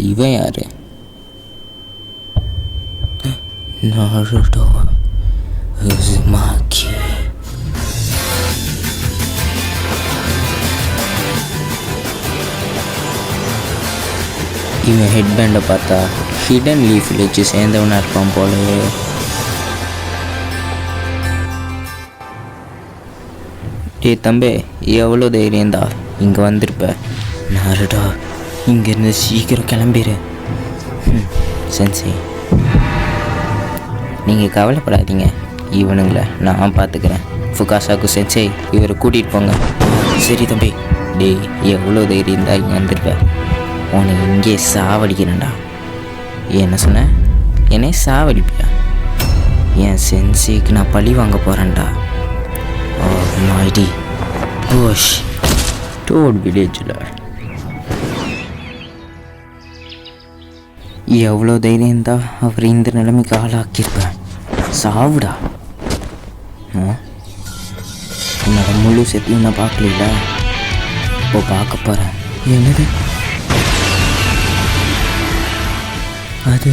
இவன் யாரு? நாருட்டோ உசுமாக்கி. இவன் ஹெட்பேண்டை பார்த்தா ஹிடன் லீஃப் வச்சு சேர்ந்தவனாக இருப்பான் போலயே. தம்பி, எவ்வளோ தைரியந்தா இங்கே வந்திருப்ப? நாருடா, இங்கேருந்து சீக்கிரம் கிளம்பிடு. சென்சி, நீங்கள் கவலைப்படாதீங்க, இவனுங்களை நான் பார்த்துக்கிறேன். ஃபுகாசாக்கு சென்சே, இவரை கூட்டிகிட்டு போங்க. சரி தம்பி. டேய், எவ்வளோ தைரியம் தான் இங்கே வந்திருப்ப? உன்னை இங்கே சாவடிக்கிறேன்டா. என்ன சொன்ன? என்னை சாவடிப்பியா? என் சென்சிக்கு நான் பழி வாங்க போகிறேன்டா. ஓ மைடி புஷ் டோட் வில்லேஜில். எவ்வளோ தைரியம்தான் அவர் இந்த நிலைமைக்கு ஆளாக்கியிருப்பேன். சாவுடா. என்னோட முழு செத்தையும் நான் பார்க்கல, இப்போ பார்க்க போகிறேன். என்னது அது?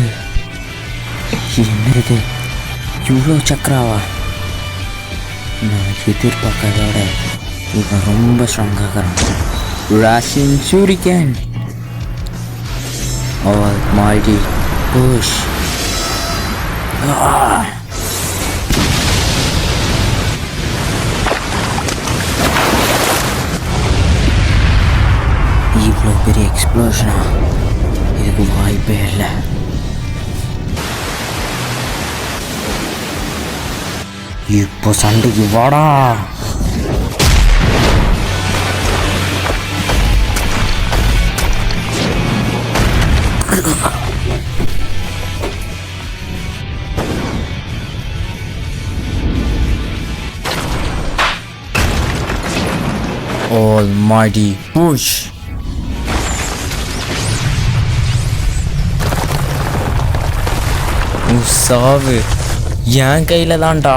என்னது இவ்வளோ சக்கராவா? நான் எதிர்பார்க்கறதோட இவன் ரொம்ப ஸ்ட்ராங்காகிறான். ராஷின் சூரிகன். Almighty push. இவ்வளோ பெரிய எக்ஸ்ப்ளோஷனா? இதுக்கு வாய்ப்பே இல்லை. இப்போ சண்டைக்கு வாடா. Almighty push. சாவு என் கையில் தான்டா.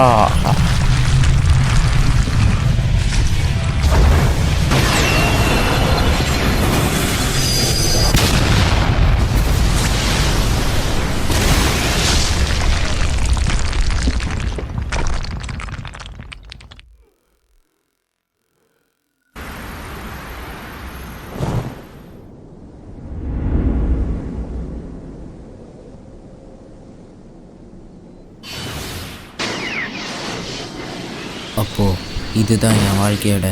அப்போது இதுதான் என் வாழ்க்கையோட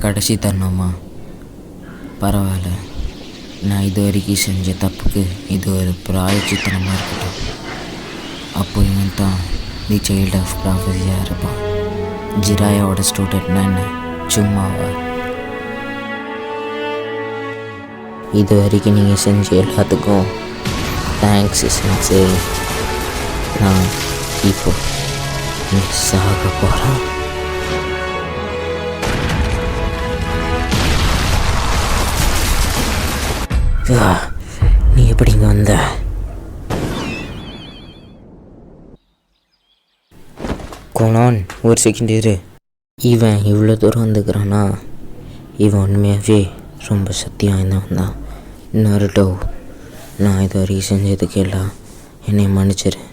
கடைசி தருணமா? பரவாயில்ல, நான் இது வரைக்கும் செஞ்ச தப்புக்கு இது ஒரு பிராயச்சித்தனமாக இருக்கட்டும். அப்போ இவன் தான் தி சைல்டு ஆஃப் ப்ராஃபஸியாக இருப்பான். ஜிராயாவோட ஸ்டூடெண்ட் நான் சும்மாவா? இது வரைக்கும் நீங்கள் செஞ்ச எல்லாத்துக்கும் தேங்க்ஸ் சென்சே. நான் இப்போ சாக போகிறேன். நீ எப்படி இங்கே வந்த? கோனான், ஒரு செகண்ட் இரு. இவன் இவ்வளோ தூரம் வந்துக்கிறானா? இவன் உண்மையாகவே ரொம்ப சக்தியாக இருந்தவன் தான். நாருட்டோ, நான் இது வரைக்கும் செஞ்சதுக்கு எல்லாம் என்னை மன்னிச்சிரு.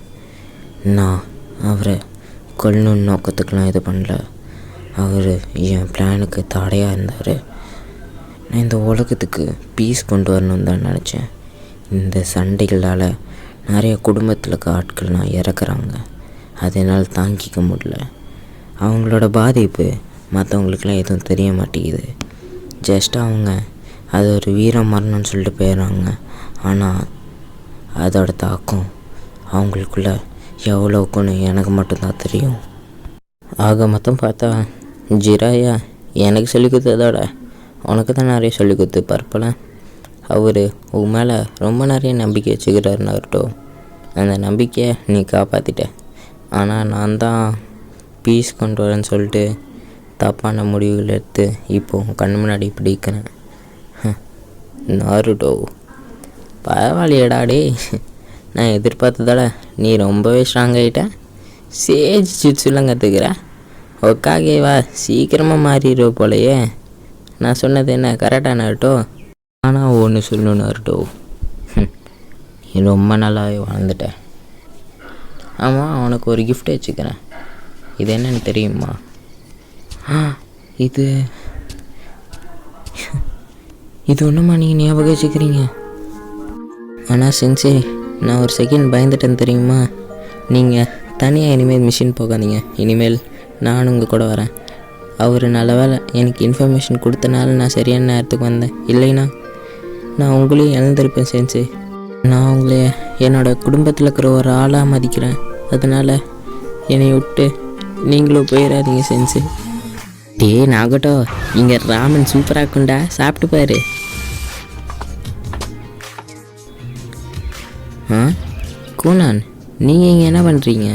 நான் அவரை கொல்லணுன்னு நோக்கத்துக்கெலாம் இது பண்ணல. அவர் என் பிளானுக்கு தடையாக இருந்தார். நான் இந்த உலகத்துக்கு பீஸ் கொண்டு வரணும்னு தான் நினச்சேன். இந்த சண்டைகளால் நிறைய குடும்பத்தில் இருக்க ஆட்கள்லாம் இறக்குறாங்க. அதனால் தாங்கிக்க முடியல. அவங்களோட பாதிப்பு மற்றவங்களுக்கெல்லாம் எதுவும் தெரிய மாட்டேங்குது. ஜஸ்ட் அவங்க அது ஒரு வீர மரணம்னு சொல்லிட்டு போயிடுறாங்க. ஆனால் அதோட தாக்கம் அவங்களுக்குள்ள எவ்வளோக்குன்னு எனக்கு மட்டும்தான் தெரியும். ஆக மொத்தம் பார்த்தா ஜிராயா எனக்கு சொல்லி கொடுத்ததோட உனக்கு தான் நிறைய சொல்லி கொடுத்துப்பார் போல. அவர் உன் மேலே ரொம்ப நிறைய நம்பிக்கை வச்சுக்கிறாரு நாருட்டோ. அந்த நம்பிக்கையை நீ காப்பாற்றிட்ட. ஆனால் நான் தான் பீஸ் கொண்டு வரேன்னு சொல்லிட்டு தப்பான முடிவுகள் எடுத்து இப்போது கண் முன்னாடி பிடிக்கிறேன். நாருட்டோ, பரவாயில்லையடாடே, நான் எதிர்பார்த்ததோட நீ ரொம்பவே ஸ்ட்ராங் ஆகிட்ட. சேஜ் ஜிட்ஸுலாம் கற்றுக்கிற. ஒக்காகேவா சீக்கிரமாக மாறிடுவோம் போலையே. நான் சொன்னது என்ன கரெக்டாக நாருட்டோ? ஆனால் ஒன்று சொல்லணும் நாருட்டோ, ரொம்ப நல்லாவே வாழ்ந்துட்டேன். ஆமாம், அவனுக்கு ஒரு கிஃப்ட் வச்சுக்கிறேன். இது என்னன்னு தெரியுமா? இது இது ஒன்றுமா நீங்கள் ஞாபகம் வச்சுக்கிறீங்க? ஆனால் சென்சே, நான் ஒரு செகண்ட் பயந்துட்டேன்னு தெரியுமா? நீங்கள் தனியாக இனிமேல் மிஷின் போகாதீங்க. இனிமேல் நானும் உங்கள் கூட வரேன். அவர் நல்ல வேலை எனக்கு இன்ஃபர்மேஷன் கொடுத்தனால நான் சரியான நேரத்துக்கு வந்தேன். இல்லைன்னா நான் உங்களையும் இழந்திருப்பேன் சென்சே. நான் உங்களை என்னோடய குடும்பத்தில் இருக்கிற ஒரு ஆளாக மதிக்கிறேன். அதனால் என்னை விட்டு நீங்களும் போயிடாதீங்க சென்சே. நாகட்டோ, இங்கே ராமன் சூப்பராக இருக்குண்டா, சாப்பிட்டு பாரு. குணான், நீங்கள் இங்கே என்ன பண்ணுறீங்க?